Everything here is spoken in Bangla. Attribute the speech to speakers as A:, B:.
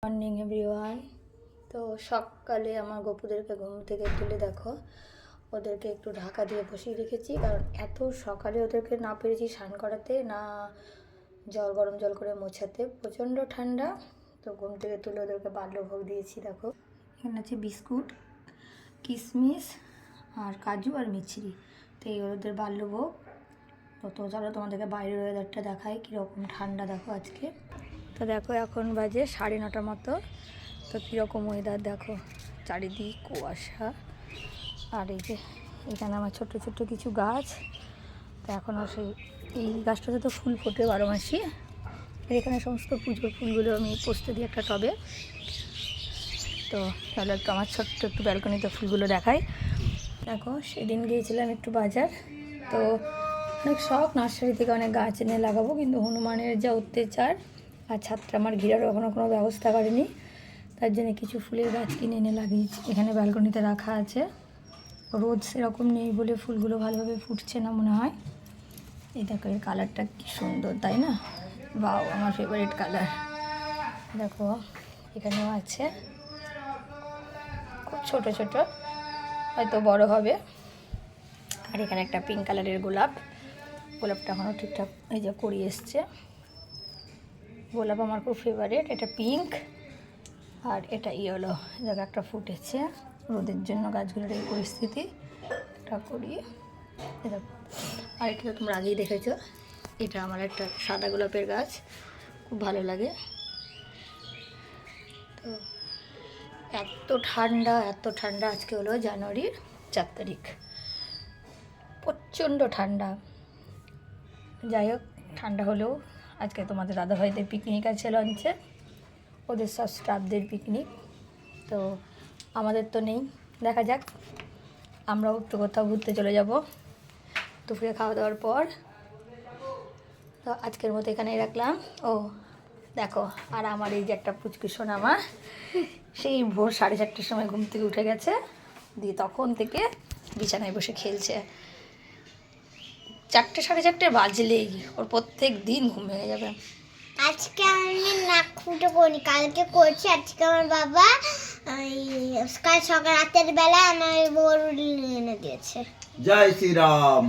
A: Morning everyone. তো সকালে আমার গপুদেরকে ঘুম থেকে তুলে দেখো, ওদেরকে একটু ঢাকা দিয়ে বসিয়ে রেখেছি, কারণ এত সকালে ওদেরকে না পেরেছি স্নান করাতে, না গরম জল করে মোছাতে, প্রচণ্ড ঠান্ডা। তো ঘুম থেকে তুলে ওদেরকে বাল্যভোগ দিয়েছি। দেখো এখানে আছে বিস্কুট, কিশমিশ আর কাজু আর মিছরি। তো এই ওদের বাল্যভোগ। তো চলো তোমাদেরকে বাইরের ওয়েদারটা দেখাই, কীরকম ঠান্ডা দেখো আজকে। তো দেখো এখন বাজে 9:30 মতো। তো কীরকম ওয়েদার দেখো, চারিদিক কুয়াশা। আর এই যে এখানে আমার ছোট্ট ছোট্ট কিছু গাছ। তো এখনও এই গাছটাতে তো ফুল ফোটে 12 মাসই। এখানে সমস্ত পুজোর ফুলগুলো আমি পোস্তে দিই একটা টবে। তো তাহলে একটু আমার ছোট্ট একটু ব্যালকনিতে ফুলগুলো দেখাই। দেখো সেদিন গিয়েছিলাম একটু বাজার। তো অনেক শখ নার্সারি থেকে অনেক গাছ এনে লাগাবো, কিন্তু হনুমানের যা অত্যাচার আর ছাদটা আমার ঘিরারও এখনও কোনো ব্যবস্থা করেনি। তার জন্য কিছু ফুলের গাছ কিনে এনে লাগিয়েছি, এখানে ব্যালকনিতে রাখা আছে। রোদ সেরকম নেই বলে ফুলগুলো ভালোভাবে ফুটছে না মনে হয়। এই দেখো এর কালারটা কি সুন্দর, তাই না? বাও, আমার ফেভারিট কালার। দেখো এখানেও আছে, খুব ছোট ছোট, হয়তো বড় হবে। আর এখানে একটা পিঙ্ক কালারের গোলাপটা এখনও ঠিকঠাক এই যে করি এসছে। গোলাপ আমার খুব ফেভারিট, এটা পিঙ্ক আর এটা ইয়েলো। জায়গা একটা ফুটেছে, রোদের জন্য গাছগুলোর এই পরিস্থিতি। এটা করি দেখো। আর এটা তো তোমরা আগেই দেখেছো, এটা আমার একটা সাদা গোলাপের গাছ, খুব ভালো লাগে। তো এত ঠান্ডা আজকে হলো জানুয়ারির 4 তারিখ, প্রচণ্ড ঠান্ডা। যাই হোক, ঠান্ডা হলেও আজকে তোমাদের দাদাভাইদের পিকনিক আছে লঞ্চে, ওদের সব স্টাফদের পিকনিক। তো আমাদের তো নেই, দেখা যাক, আমরাও একটু কোথাও ঘুরতে চলে যাব দুপুরে খাওয়া দাওয়ার পর। তো আজকের মতো এখানেই রাখলাম। ও দেখো, আর আমার এই যে একটা পুচকু সোনামা, সেই ভোর 4:30টার সময় ঘুম থেকে উঠে গেছে, দিয়ে তখন থেকে বিছানায় বসে খেলছে। 4টে 4:30 বাজলেই ওর প্রত্যেক দিন ঘুম ভেঙে যাবে।
B: আজকে আমি নাক ফুটো করিনি, কালকে করছি। আজকে আমার বাবা কাল সকাল রাতের বেলা আমার বড় এনে দিয়েছে।
C: জয় শ্রীরাম।